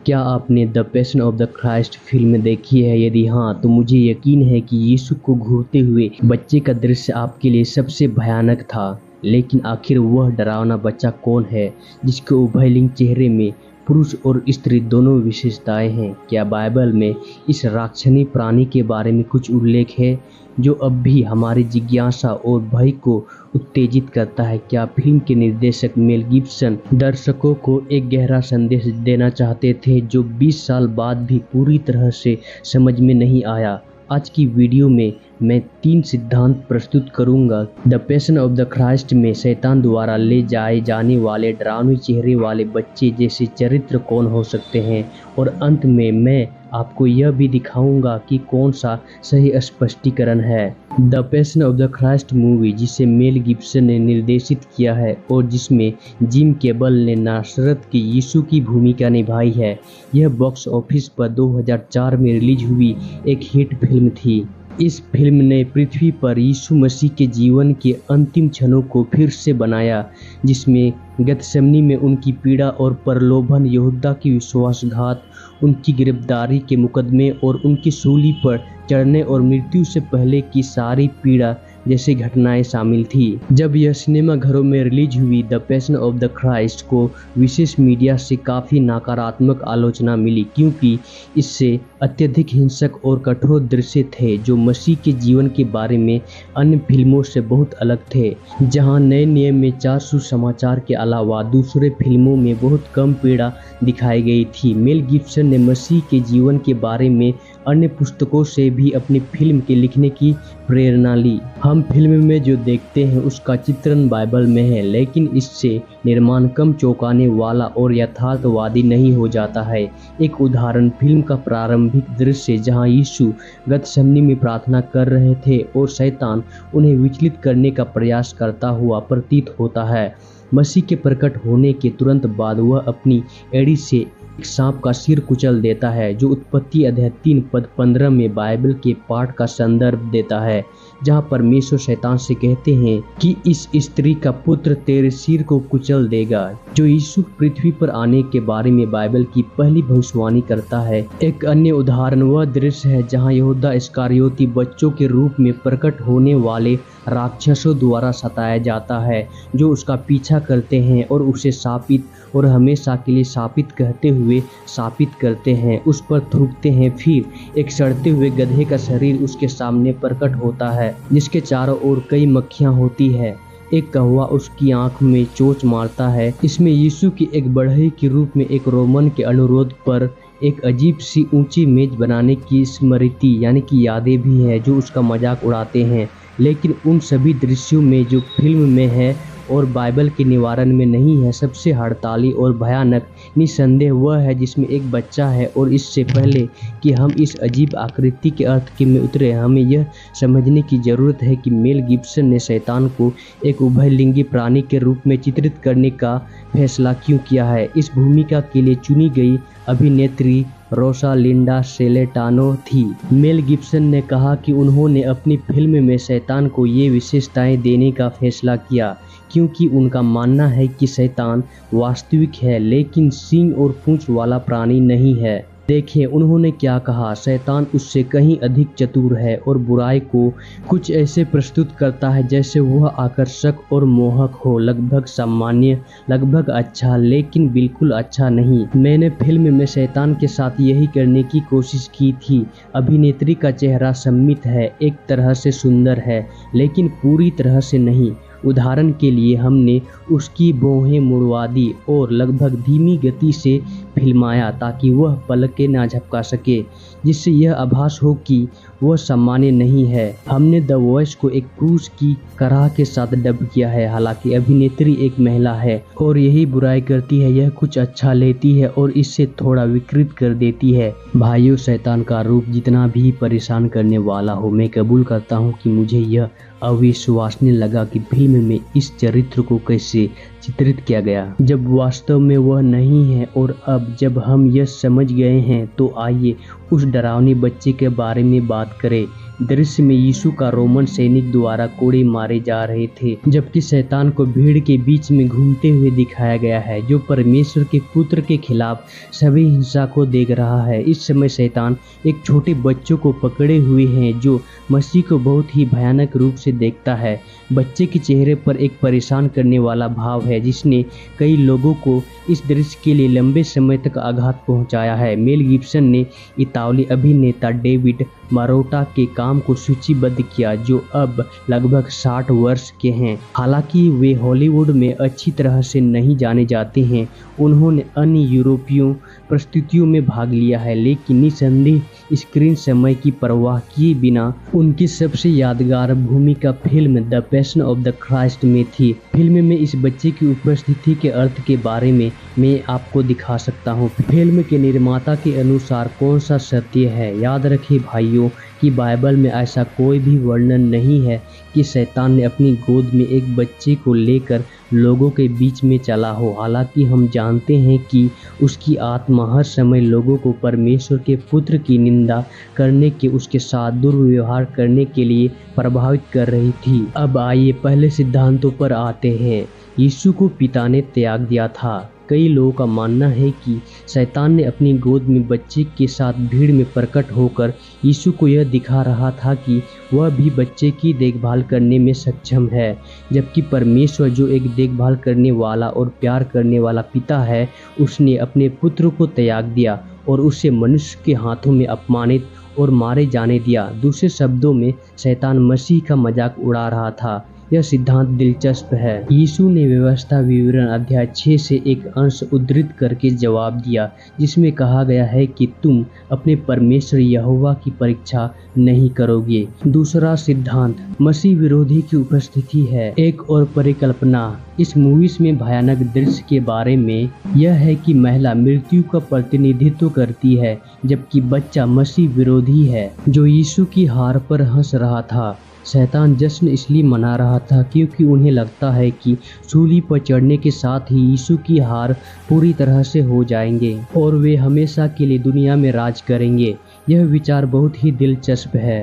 क्या आपने the passion of the Christ film देखी है? यदि हाँ, तो मुझे यकीन है कि यीशु को घूरते हुए बच्चे का दृश्य आपके लिए सबसे भयानक था। लेकिन आखिर वह डरावना बच्चा कौन है जिसके उभयलिंग चेहरे में पुरुष और स्त्री दोनों विशेषताएं हैं? क्या बाइबल में इस राक्षसी प्राणी के बारे में कुछ उल्लेख है जो अब भी हमारी जिज्ञासा और भय को उत्तेजित करता है? क्या फिल्म के निर्देशक मेल गिब्सन दर्शकों को एक गहरा संदेश देना चाहते थे जो 20 साल बाद भी पूरी तरह से समझ में नहीं आया? आज की वीडियो में मैं 3 सिद्धांत प्रस्तुत करूंगा। The passion of the Christ में शैतान द्वारा ले जाए जाने वाले डरावने चेहरे वाले बच्चे जैसे चरित्र कौन हो सकते हैं, और अंत में मैं आपको यह भी दिखाऊंगा कि कौन सा सही स्पष्टीकरण है। The passion of the Christ movie, जिसे मेल गिब्सन ने निर्देशित किया है और जिसमें जिम कैम्पबेल ने नासरत के यीशु की भूमिका निभाई है, यह बॉक्स ऑफिस पर 2004 में रिलीज हुई एक हिट फिल्म थी। इस फिल्म ने पृथ्वी पर यीशु मसीह के जीवन के अंतिम क्षणों को फिर से बनाया, जिसमें गतसेमनी में उनकी पीड़ा और प्रलोभन, यहूदा की विश्वासघात, उनकी गिरफ्तारी के मुकदमे और उनकी सूली पर चढ़ने और मृत्यु से पहले की सारी पीड़ा जैसी घटनाएं शामिल थी। जब यह सिनेमा घरों में रिलीज हुई, the passion of the Christ को विशेष मीडिया से काफ़ी नकारात्मक आलोचना मिली, क्योंकि इससे अत्यधिक हिंसक और कठोर दृश्य थे जो मसीह के जीवन के बारे में अन्य फिल्मों से बहुत अलग थे। जहां नए नियम में 4 सुसमाचार के अलावा दूसरे फिल्मों में बहुत कम पीड़ा दिखाई गई थी। मेल गिब्सन ने मसीह के जीवन के बारे में अन्य पुस्तकों से भी अपनी फिल्म के लिखने की प्रेरणा ली। हम फिल्म में जो देखते हैं उसका चित्रण बाइबल में है, लेकिन इससे निर्माण कम चौंकाने वाला और यथार्थवादी नहीं हो जाता है। एक उदाहरण, फिल्म का प्रारंभिक दृश्य जहां यीशु गतसेमनी में प्रार्थना कर रहे थे और शैतान उन्हें विचलित करने का प्रयास करता हुआ प्रतीत होता है। मसीह के प्रकट होने के तुरंत बाद वह अपनी एड़ी से एक सांप का सिर कुचल देता है, जो उत्पत्ति अध्याय 3 पद 15 में बाइबल के पाठ का संदर्भ देता है, जहां परमेश्वर शैतान से कहते हैं कि इस स्त्री का पुत्र तेरे सिर को कुचल देगा। जो यीशु पृथ्वी पर आने के बारे में बाइबल की पहली भविष्यवाणी करता है। एक अन्य उदाहरण वह दृश्य है जहां यहूदा इस्करियोती बच्चों के रूप में प्रकट होने वाले राक्षसों द्वारा सताया जाता है, जो उसका पीछा करते हैं और उसे शापित और हमेशा के लिए शापित कहते हुए शापित करते हैं, उस पर थूकते हैं। फिर एक सड़ते हुए गधे का शरीर उसके सामने प्रकट होता है, जिसके चारों ओर कई मक्खियां होती है। एक कौवा उसकी आंख में चोंच मारता है। इसमें यीशु की एक बढ़ई के रूप में एक रोमन के अनुरोध पर एक अजीब सी ऊंची मेज बनाने की स्मृति यानी कि यादें भी है, जो उसका मजाक उड़ाते हैं। लेकिन उन सभी दृश्यों में जो फिल्म में है और बाइबल के निवारण में नहीं है, सबसे हड़ताली और भयानक निसंदेह वह है जिसमें एक बच्चा है। और इससे पहले कि हम इस अजीब आकृति के अर्थ के में उतरे, हमें यह समझने की ज़रूरत है कि मेल गिब्सन ने शैतान को एक उभयलिंगी प्राणी के रूप में चित्रित करने का फैसला क्यों किया है। इस भूमिका के लिए चुनी गई अभिनेत्री रोसालिंडा सेलेटानो थी। मेल गिब्सन ने कहा कि उन्होंने अपनी फिल्म में शैतान को ये विशेषताएं देने का फैसला किया क्योंकि उनका मानना है कि शैतान वास्तविक है, लेकिन सींग और पूंछ वाला प्राणी नहीं है। देखिए उन्होंने क्या कहा, शैतान उससे कहीं अधिक चतुर है और बुराई को कुछ ऐसे प्रस्तुत करता है जैसे वह आकर्षक और मोहक हो, लगभग सामान्य, लगभग अच्छा, लेकिन बिल्कुल अच्छा नहीं। मैंने फिल्म में शैतान के साथ यही करने की कोशिश की थी। अभिनेत्री का चेहरा सम्मित है, एक तरह से सुंदर है, लेकिन पूरी तरह से नहीं। उदाहरण के लिए हमने उसकी भौहें मुड़वा दी और लगभग धीमी गति से फिल्माया ताकि वह पलकें ना झपका सके, जिससे यह आभास हो कि वह सामान्य नहीं है। हमने द वॉइस को एक पुरुष की कराह के साथ डब किया है, हालांकि अभिनेत्री एक महिला है और यही बुराई करती है। यह कुछ अच्छा लेती है और इससे थोड़ा विकृत कर देती है। भाइयों, शैतान का रूप जितना भी परेशान करने वाला हो, मैं कबूल करता हूँ कि मुझे यह अविश्वसनीय लगा कि फिल्म में इस चरित्र को कैसे चित्रित किया गया, जब वास्तव में वह नहीं है। और अब जब हम यह समझ गए हैं, तो आइए उस डरावने बच्चे के बारे में बात करें। दृश्य में यीशु का रोमन सैनिक द्वारा कोड़े मारे जा रहे थे, जबकि शैतान को भीड़ के बीच में घूमते हुए दिखाया गया है, जो परमेश्वर के पुत्र के खिलाफ सभी हिंसा को देख रहा है। इस समय शैतान एक छोटे बच्चों को पकड़े हुए हैं जो मसीह को बहुत ही भयानक रूप से देखता है। बच्चे के चेहरे पर एक परेशान करने वाला भाव है जिसने कई लोगों को इस दृश्य के लिए लंबे समय तक आघात पहुंचाया है। मेल गिब्सन ने इतालवी अभिनेता डेविड मारोटा के काम को सूचीबद्ध किया, जो अब लगभग 60 वर्ष के हैं। हालांकि वे हॉलीवुड में अच्छी तरह से नहीं जाने जाते हैं, उन्होंने अन्य यूरोपीय प्रस्तुतियों में भाग लिया है, लेकिन निस्संदेह स्क्रीन समय की परवाह किए बिना उनकी सबसे यादगार भूमिका film the passion of the Christ में थी। फिल्म में इस बच्चे की उपस्थिति के अर्थ के बारे में मैं आपको दिखा सकता हूँ। फिल्म के निर्माता के अनुसार कौन सा सत्य है? याद रखें भाइयों कि बाइबल में ऐसा कोई भी वर्णन नहीं है कि शैतान ने अपनी गोद में एक बच्चे को लेकर लोगों के बीच में चला हो। हालांकि हम जानते हैं कि उसकी आत्मा हर समय लोगों को परमेश्वर के पुत्र की निंदा करने के, उसके साथ दुर्व्यवहार करने के लिए प्रभावित कर रही थी। अब आइए पहले सिद्धांतों पर आते हैं। यीशु को पिता ने त्याग दिया था। कई लोगों का मानना है कि शैतान ने अपनी गोद में बच्चे के साथ भीड़ में प्रकट होकर यीशु को यह दिखा रहा था कि वह भी बच्चे की देखभाल करने में सक्षम है, जबकि परमेश्वर जो एक देखभाल करने वाला और प्यार करने वाला पिता है, उसने अपने पुत्र को त्याग दिया और उसे मनुष्य के हाथों में अपमानित और मारे जाने दिया। दूसरे शब्दों में शैतान मसीह का मजाक उड़ा रहा था। यह सिद्धांत दिलचस्प है। यीशु ने व्यवस्था विवरण अध्याय 6 से एक अंश उद्धृत करके जवाब दिया, जिसमें कहा गया है कि तुम अपने परमेश्वर यहोवा की परीक्षा नहीं करोगे। दूसरा सिद्धांत मसीह विरोधी की उपस्थिति है। एक और परिकल्पना इस मूवीज में भयानक दृश्य के बारे में यह है कि महिला मृत्यु का प्रतिनिधित्व करती है, जबकि बच्चा मसीह विरोधी है जो यीशु की हार पर हंस रहा था। शैतान जश्न इसलिए मना रहा था क्योंकि उन्हें लगता है कि सूली पर चढ़ने के साथ ही यीशु की हार पूरी तरह से हो जाएंगे और वे हमेशा के लिए दुनिया में राज करेंगे। यह विचार बहुत ही दिलचस्प है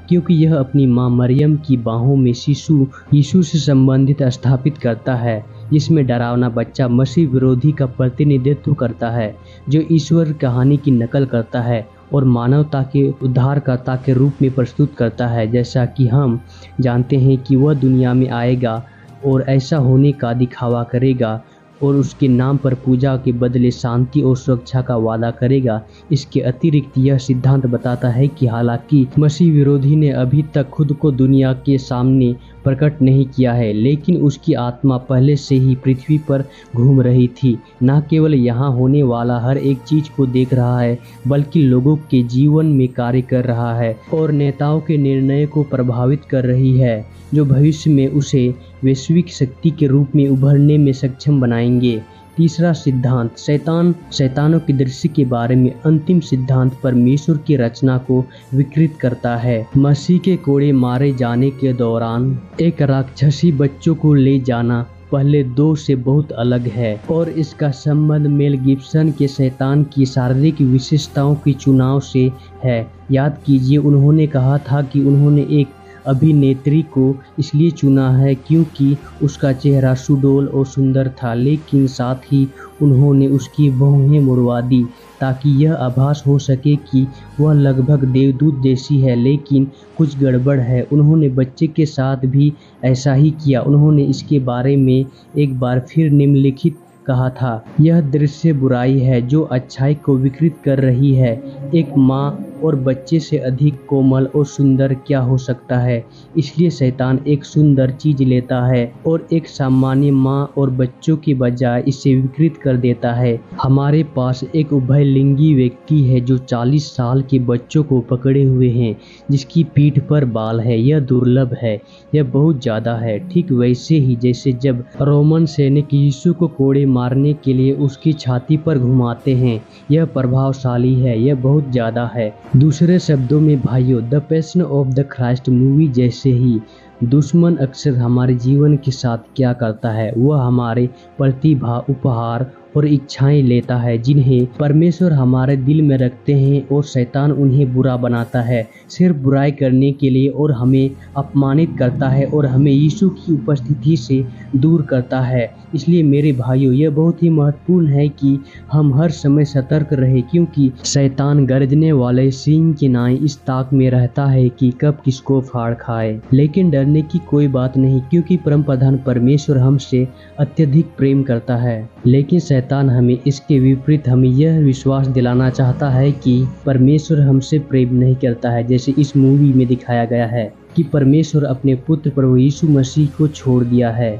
क्योंकि यह अपनी मां मरियम की बाहों में शिशु यीशु से संबंधित स्थापित करता है, जिसमें डरावना बच्चा मसीह विरोधी का प्रतिनिधित्व करता है, जो ईश्वर कहानी की नकल करता है और मानवता के उद्धारकर्ता के रूप में प्रस्तुत करता है। जैसा कि हम जानते हैं कि वह दुनिया में आएगा और ऐसा होने का दिखावा करेगा और उसके नाम पर पूजा के बदले शांति और सुरक्षा का वादा करेगा। इसके अतिरिक्त यह सिद्धांत बताता है कि हालांकि मसीह विरोधी ने अभी तक खुद को दुनिया के सामने प्रकट नहीं किया है, लेकिन उसकी आत्मा पहले से ही पृथ्वी पर घूम रही थी। न केवल यहाँ होने वाला हर एक चीज को देख रहा है, बल्कि लोगों के जीवन में कार्य कर रहा है और नेताओं के निर्णय को प्रभावित कर रही है, जो भविष्य में उसे वैश्विक शक्ति के रूप में उभरने में सक्षम बनाएंगे। तीसरा सिद्धांत शैतानों के दृश्य के बारे में अंतिम सिद्धांत परमेश्वर की रचना को विकृत करता है। मसीह के कोड़े मारे जाने के दौरान एक राक्षसी बच्चों को ले जाना पहले दो से बहुत अलग है और इसका संबंध मेल गिब्सन के शैतान की शारीरिक विशेषताओं के चुनाव से है। याद कीजिए, उन्होंने कहा था कि उन्होंने एक अभिनेत्री को इसलिए चुना है क्योंकि उसका चेहरा सुडौल और सुंदर था, लेकिन साथ ही उन्होंने उसकी भौहें मुड़वा दी ताकि यह आभास हो सके कि वह लगभग देवदूत जैसी है, लेकिन कुछ गड़बड़ है। उन्होंने बच्चे के साथ भी ऐसा ही किया। उन्होंने इसके बारे में एक बार फिर निम्नलिखित कहा था, यह दृश्य बुराई है जो अच्छाई को विकृत कर रही है। एक माँ और बच्चे से अधिक कोमल और सुंदर क्या हो सकता है? इसलिए शैतान एक सुंदर चीज लेता है और एक सामान्य माँ और बच्चों के बजाय इसे विकृत कर देता है। हमारे पास एक उभयलिंगी व्यक्ति है जो 40 साल के बच्चों को पकड़े हुए हैं, जिसकी पीठ पर बाल है। यह दुर्लभ है, यह बहुत ज्यादा है। ठीक वैसे ही जैसे जब रोमन सैनिक यीशु को कोड़े मारने के लिए उसकी छाती पर घुमाते हैं। यह प्रभावशाली है, यह बहुत ज्यादा है। दूसरे शब्दों में भाइयों, the passion of the Christ movie जैसे ही दुश्मन अक्सर हमारे जीवन के साथ क्या करता है, वह हमारे प्रतिभा, उपहार और इच्छाएं लेता है जिन्हें परमेश्वर हमारे दिल में रखते हैं, और शैतान उन्हें बुरा बनाता है, सिर्फ बुराई करने के लिए, और हमें अपमानित करता है और हमें यीशु की उपस्थिति से दूर करता है। इसलिए मेरे भाइयों, यह बहुत ही महत्वपूर्ण है कि हम हर समय सतर्क रहें, क्योंकि शैतान गरजने वाले सिंह के नाई इस ताक में रहता है कि कब किसको फाड़ खाए। लेकिन डरने की कोई बात नहीं, क्योंकि परमप्रधान परमेश्वर हमसे अत्यधिक प्रेम करता है। लेकिन शैतान हमें इसके विपरीत हमें यह विश्वास दिलाना चाहता है कि परमेश्वर हमसे प्रेम नहीं करता है, जैसे इस मूवी में दिखाया गया है कि परमेश्वर अपने पुत्र प्रभु यीशु मसीह को छोड़ दिया है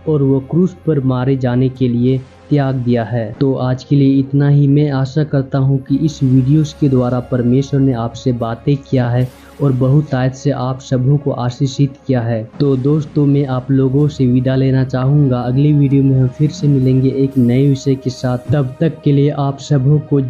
और वो क्रूस पर मारे जाने के लिए त्याग दिया है। तो आज के लिए इतना ही। मैं आशा करता हूँ कि इस वीडियोस के द्वारा परमेश्वर ने आपसे बातें किया है और बहुतायत से आप सबों को आशीषित किया है। तो दोस्तों, मैं आप लोगों से विदा लेना चाहूँगा। अगली वीडियो में हम फिर से मिलेंगे एक नए विषय के साथ। तब तक के लिए आप सबों को